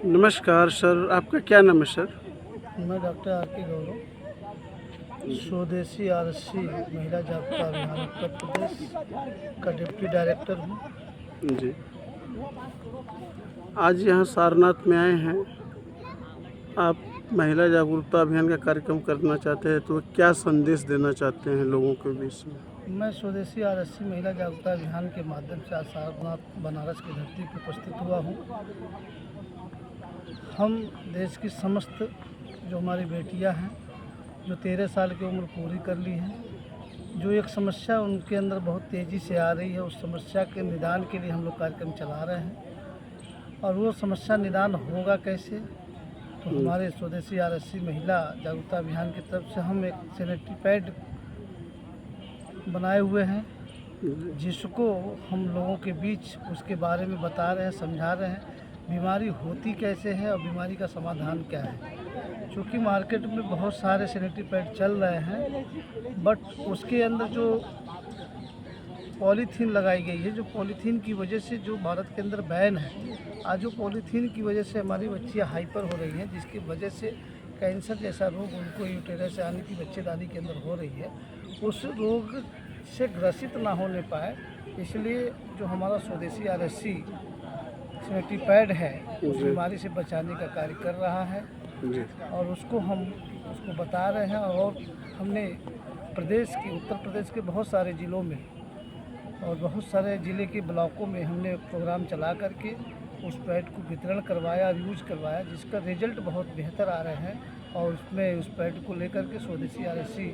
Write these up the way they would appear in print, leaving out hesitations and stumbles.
नमस्कार सर, आपका क्या नाम है सर? मैं डॉक्टर आर के गौरव स्वदेशी आरएससी महिला जागरूकता अभियान उत्तर प्रदेश का डिप्टी डायरेक्टर हूँ। जी, आज यहाँ सारनाथ में आए हैं। आप महिला जागरूकता अभियान का कार्यक्रम करना चाहते हैं, तो क्या संदेश देना चाहते हैं लोगों के बीच में? मैं स्वदेशी आरएससी महिला जागरूकता अभियान के माध्यम से आज सारनाथ बनारस की धरती पर उपस्थित हुआ हूँ। हम देश की समस्त जो हमारी बेटियां हैं, जो 13 साल की उम्र पूरी कर ली हैं, जो एक समस्या उनके अंदर बहुत तेज़ी से आ रही है, उस समस्या के निदान के लिए हम लोग कार्यक्रम चला रहे हैं। और वो समस्या निदान होगा कैसे, तो हमारे स्वदेशी आरएससी महिला जागरूकता अभियान की तरफ से हम एक सैनिटरी पैड बनाए हुए हैं, जिसको हम लोगों के बीच उसके बारे में बता रहे हैं, समझा रहे हैं बीमारी होती कैसे है और बीमारी का समाधान क्या है। क्योंकि मार्केट में बहुत सारे सैनिटरी पैड चल रहे हैं, बट उसके अंदर जो पॉलीथीन लगाई गई है, जो पॉलीथीन की वजह से जो भारत के अंदर बैन है, आज जो पॉलीथीन की वजह से हमारी बच्चियाँ हाइपर हो रही हैं, जिसकी वजह से कैंसर जैसा रोग उनको यूटेरस से आने की बच्चेदानी के अंदर हो रही है, उस रोग से ग्रसित ना होने पाए, इसलिए जो हमारा स्वदेशी आरएससी सैनिटरी पैड है उस बीमारी से बचाने का कार्य कर रहा है। जी, और हम उसको बता रहे हैं। और हमने उत्तर प्रदेश के बहुत सारे ज़िलों में और बहुत सारे ज़िले के ब्लॉकों में हमने प्रोग्राम चला करके उस पैड को वितरण करवाया और यूज करवाया, जिसका रिजल्ट बहुत बेहतर आ रहे हैं। और उसमें उस पैड को लेकर के स्वदेशी आरएससी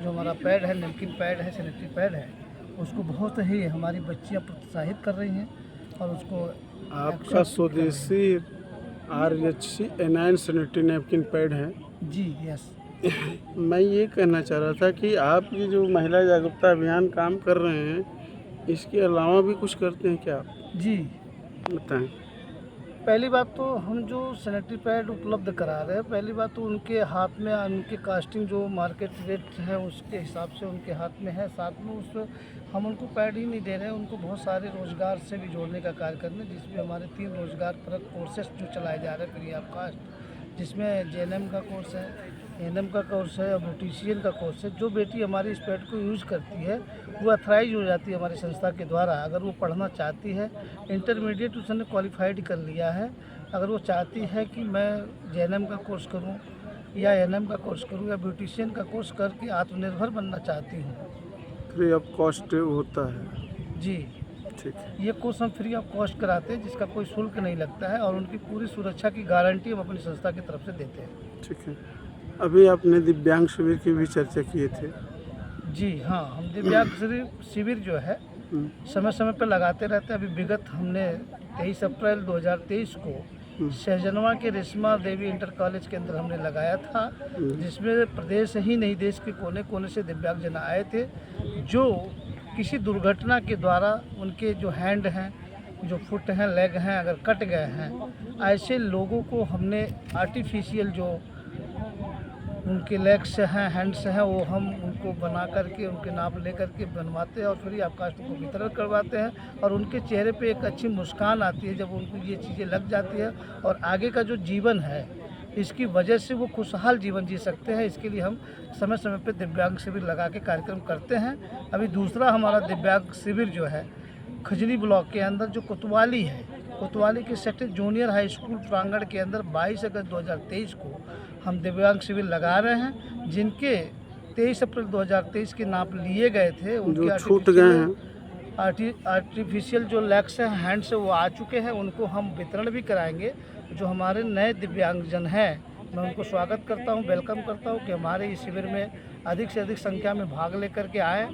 जो हमारा पैड है, नैपकिन पैड है, सैनिटरी पैड है, उसको बहुत ही हमारी बच्चियाँ प्रोत्साहित कर रही हैं और उसको आपका स्वदेशी RSC anion sanitary napkin pad है। जी यस। मैं ये कहना चाह रहा था कि आप ये जो महिला जागरूकता अभियान काम कर रहे हैं, इसके अलावा भी कुछ करते हैं क्या आप? जी, बताएं। पहली बात तो हम जो सैनिटरी पैड उपलब्ध करा रहे हैं, पहली बात तो उनके हाथ में उनके कास्टिंग जो मार्केट रेट है उसके हिसाब से उनके हाथ में है। साथ में उस हम उनको पैड ही नहीं दे रहे हैं, उनको बहुत सारे रोज़गार से भी जोड़ने का कार्य कर रहे हैं, जिसमें हमारे 3 रोज़गार परक कोर्सेस जो चलाए जा रहे हैं फ्री ऑफ कास्ट, जिसमें जेएनएम का कोर्स है, एएनएम का कोर्स है और ब्यूटिशियन का कोर्स है। जो बेटी हमारी इस पैड को यूज़ करती है वो अथराइज हो जाती है हमारी संस्था के द्वारा। अगर वो पढ़ना चाहती है, इंटरमीडिएट उसने क्वालिफाइड कर लिया है, अगर वो चाहती है कि मैं जेएनएम का कोर्स करूं या एएनएम का कोर्स करूं या ब्यूटिशियन का कोर्स करके आत्मनिर्भर बनना चाहती हूँ, फ्री ऑफ कॉस्ट होता है? जी ठीक है। ये कोर्स हम फ्री ऑफ कॉस्ट कराते हैं, जिसका कोई शुल्क नहीं लगता है और उनकी पूरी सुरक्षा की गारंटी हम अपनी संस्था की तरफ से देते हैं। ठीक है। अभी आपने दिव्यांग शिविर की भी चर्चा किए थे। जी हाँ, हम दिव्यांग शिविर जो है समय समय पर लगाते रहते हैं। अभी विगत हमने 23 अप्रैल 2023 को सहजनवा के रेशमा देवी इंटर कॉलेज के अंदर हमने लगाया था, जिसमें प्रदेश ही नहीं देश के कोने कोने से दिव्यांगजन आए थे, जो किसी दुर्घटना के द्वारा उनके जो हैंड हैं, जो फुट हैं, लेग हैं, अगर कट गए हैं, ऐसे लोगों को हमने आर्टिफिशियल जो उनके लेग्स हैं, हैंड्स हैं, वो हम उनको बना करके उनके नाप ले करके बनवाते हैं और फ्री ऑफ कास्ट को वितरण करवाते हैं। और उनके चेहरे पे एक अच्छी मुस्कान आती है जब उनको ये चीज़ें लग जाती है, और आगे का जो जीवन है इसकी वजह से वो खुशहाल जीवन जी सकते हैं। इसके लिए हम समय समय पर दिव्यांग शिविर लगा के कार्यक्रम करते हैं। अभी दूसरा हमारा दिव्यांग शिविर जो है खजरी ब्लॉक के अंदर जो कोतवाली है, कोतवाली के सेक्टर जूनियर हाई स्कूल प्रांगण के अंदर 22 अगस्त 2023 को हम दिव्यांग शिविर लगा रहे हैं, जिनके 23 अप्रैल 2023 के नाप लिए गए थे, उनके छूट गए हैं, आर्टिफिशियल जो लेग्स हैं, हैंड से वो आ चुके हैं, उनको हम वितरण भी कराएंगे। जो हमारे नए दिव्यांगजन हैं, मैं उनको स्वागत करता हूं, वेलकम करता हूं कि हमारे इस शिविर में अधिक से अधिक संख्या में भाग लेकर के आए,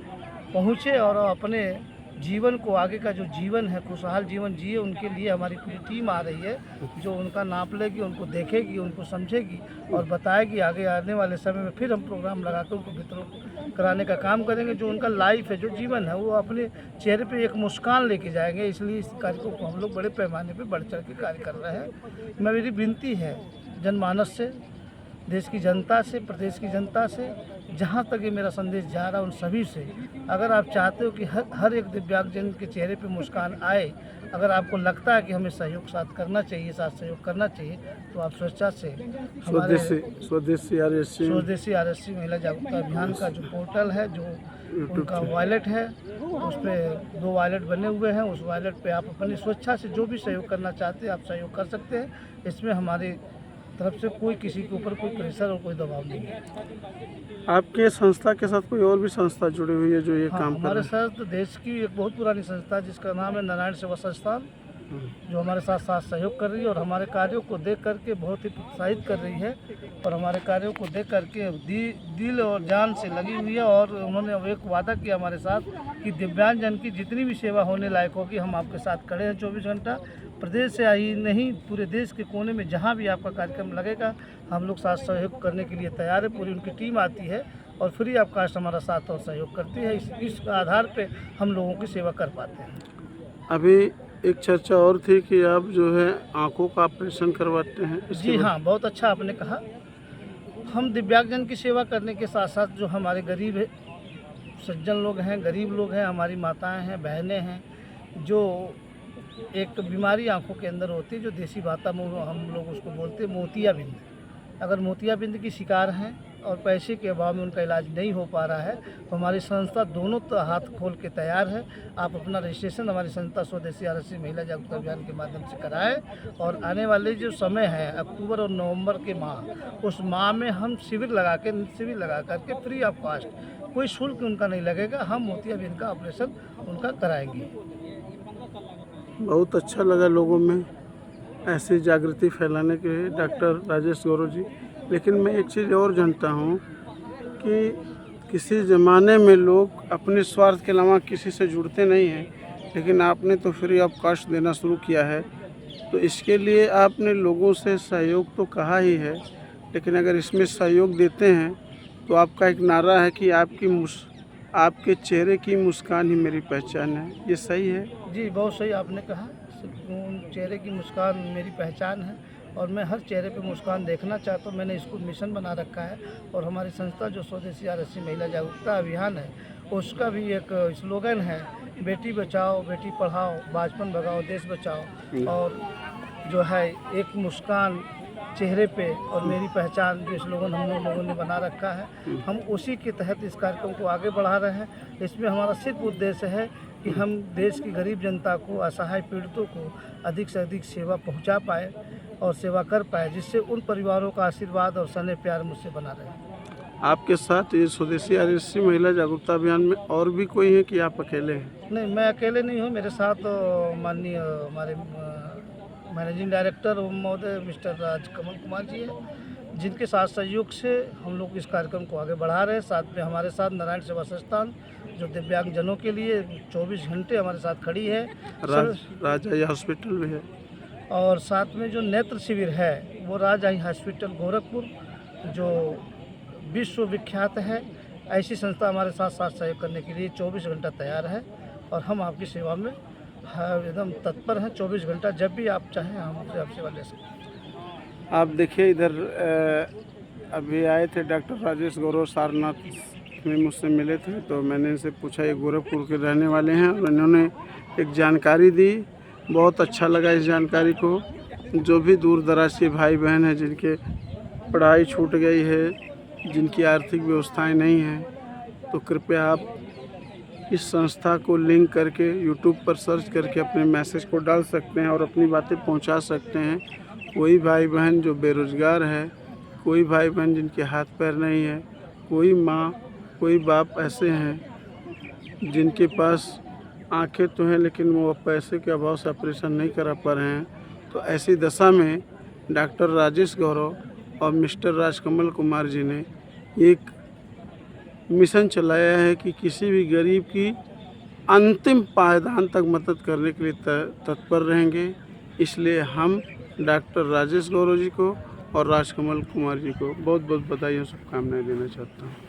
पहुँचे और अपने जीवन को, आगे का जो जीवन है खुशहाल जीवन जिए। उनके लिए हमारी पूरी टीम आ रही है, जो उनका नाप लेगी, उनको देखेगी, उनको समझेगी और बताएगी। आगे आने वाले समय में फिर हम प्रोग्राम लगा कर उनको वितरण कराने का काम करेंगे। जो उनका लाइफ है, जो जीवन है, वो अपने चेहरे पे एक मुस्कान लेके जाएंगे। इसलिए इस कार्यक्रम को हम लोग बड़े पैमाने पर बढ़ चढ़ के कार्य कर रहे हैं। मेरी विनती है जनमानस से, देश की जनता से, प्रदेश की जनता से जहाँ तक ये मेरा संदेश जा रहा है उन सभी से, अगर आप चाहते हो कि हर एक दिव्यांगजन के चेहरे पे मुस्कान आए, अगर आपको लगता है कि हमें सहयोग साथ करना चाहिए, साथ सहयोग करना चाहिए, तो आप स्वेच्छा से हमारे स्वदेशी RSC महिला जागरूकता अभियान का जो पोर्टल है, जो उनका वॉलेट है, उस पर 2 वॉलेट बने हुए हैं। उस वॉलेट पे आप अपनी स्वेच्छा से जो भी सहयोग करना चाहते हैं आप सहयोग कर सकते हैं। इसमें हमारी तरफ से कोई किसी के ऊपर कोई प्रेशर और कोई दबाव नहीं है। आपके संस्था के साथ कोई और भी संस्था जुड़ी हुई है जो ये काम कर हमारे रही है? साथ देश की एक बहुत पुरानी संस्था है जिसका नाम है नारायण सेवा संस्थान, जो हमारे साथ साथ सहयोग कर रही है और हमारे कार्यों को देख करके बहुत ही प्रोत्साहित कर रही है और हमारे कार्यों को देख करके दिल और जान से लगी हुई है। और उन्होंने एक वादा किया हमारे साथ कि दिव्यांगजन की जितनी भी सेवा होने लायक होगी हम आपके साथ खड़े हैं 24 घंटा। प्रदेश से आई नहीं, पूरे देश के कोने में जहाँ भी आपका कार्यक्रम लगेगा हम लोग साथ सहयोग करने के लिए तैयार है। पूरी उनकी टीम आती है और फ्री ऑफ कास्ट हमारा साथ और सहयोग करती है। इस आधार पे हम लोगों की सेवा कर पाते हैं। अभी एक चर्चा और थी कि आप जो है आंखों का ऑपरेशन करवाते हैं। जी हाँ, बहुत अच्छा आपने कहा। हम दिव्यांगजन की सेवा करने के साथ साथ जो हमारे गरीब सज्जन लोग हैं, गरीब लोग हैं, हमारी माताएं हैं, बहनें हैं, जो एक बीमारी आंखों के अंदर होती है, जो देसी भाषा में हम लोग उसको बोलते हैं मोतियाबिंद। अगर मोतियाबिंद की शिकार हैं और पैसे के अभाव में उनका इलाज नहीं हो पा रहा है तो हमारी संस्था दोनों हाथ खोल के तैयार है। आप अपना रजिस्ट्रेशन हमारी संस्था स्वदेशी RSC महिला जागरूकता अभियान के माध्यम से कराएं और आने वाले जो समय है अक्टूबर और नवंबर के माह, उस माह में हम शिविर लगा करके फ्री ऑफ कास्ट, कोई शुल्क उनका नहीं लगेगा, हम मोतियाबिंद का ऑपरेशन उनका कराएंगे। बहुत अच्छा लगा लोगों में ऐसी जागृति फैलाने के लिए डॉक्टर राजेश गौरव जी। लेकिन मैं एक चीज़ और जानता हूँ कि किसी ज़माने में लोग अपने स्वार्थ के अलावा किसी से जुड़ते नहीं हैं, लेकिन आपने तो फ्री ऑफ कास्ट देना शुरू किया है, तो इसके लिए आपने लोगों से सहयोग तो कहा ही है, लेकिन अगर इसमें सहयोग देते हैं तो आपका एक नारा है कि आपके चेहरे की मुस्कान ही मेरी पहचान है, ये सही है? जी, बहुत सही आपने कहा। चेहरे की मुस्कान मेरी पहचान है और मैं हर चेहरे पे मुस्कान देखना चाहता हूँ। मैंने इसको मिशन बना रखा है और हमारी संस्था जो स्वदेशी RSC महिला जागरूकता अभियान है उसका भी एक स्लोगन है, बेटी बचाओ बेटी पढ़ाओ, बाजपन भगाओ देश बचाओ। और जो है एक मुस्कान चेहरे पे और मेरी पहचान, जो स्लोगन हम लोगों ने बना रखा है, हम उसी के तहत इस कार्यक्रम को आगे बढ़ा रहे हैं। इसमें हमारा सिर्फ उद्देश्य है कि हम देश की गरीब जनता को, असहाय पीड़ितों को अधिक से अधिक सेवा पहुंचा पाए और सेवा कर पाए, जिससे उन परिवारों का आशीर्वाद और स्नेह प्यार मुझसे बना रहे। आपके साथ ये स्वदेशी RSC महिला जागरूकता अभियान में और भी कोई है कि आप अकेले हैं? नहीं, मैं अकेले नहीं हूँ। मेरे साथ माननीय हमारे मैनेजिंग डायरेक्टर महोदय मिस्टर राजकमल कुमार जी हैं, जिनके साथ सहयोग से हम लोग इस कार्यक्रम को आगे बढ़ा रहे हैं। साथ में हमारे साथ नारायण सेवा संस्थान जो दिव्यांगजनों के लिए 24 घंटे हमारे साथ खड़ी है, राजशाही हॉस्पिटल भी है, और साथ में जो नेत्र शिविर है वो राजशाही हॉस्पिटल गोरखपुर जो विश्व विख्यात है। ऐसी संस्था हमारे साथ सहयोग करने के लिए 24 घंटा तैयार है और हम आपकी सेवा में एकदम तत्पर हैं। 24 घंटा जब भी आप चाहें हम आपसे आप सेवा ले सकते हैं। आप देखिए इधर अभी आए थे डॉक्टर राजेश गौरव, सारनाथ में मुझसे मिले थे, तो मैंने इनसे पूछा ये गोरखपुर के रहने वाले हैं और इन्होंने एक जानकारी दी। बहुत अच्छा लगा इस जानकारी को। जो भी दूर दराज के भाई बहन हैं जिनके पढ़ाई छूट गई है, जिनकी आर्थिक व्यवस्थाएं नहीं हैं, तो कृपया आप इस संस्था को लिंक करके यूट्यूब पर सर्च करके अपने मैसेज को डाल सकते हैं और अपनी बातें पहुंचा सकते हैं। कोई भाई बहन जो बेरोज़गार है, कोई भाई बहन जिनके हाथ पैर नहीं है, कोई माँ कोई बाप ऐसे हैं जिनके पास आंखें तो हैं लेकिन वो पैसे के अभाव से ऑपरेशन नहीं करा पा रहे हैं, तो ऐसी दशा में डॉक्टर राजेश गौरव और मिस्टर राजकमल कुमार जी ने एक मिशन चलाया है कि किसी भी गरीब की अंतिम पायदान तक मदद करने के लिए तत्पर रहेंगे। इसलिए हम डॉक्टर राजेश गौरव जी को और राजकमल कुमार जी को बहुत बहुत बधाई और शुभकामनाएं देना चाहता हूँ।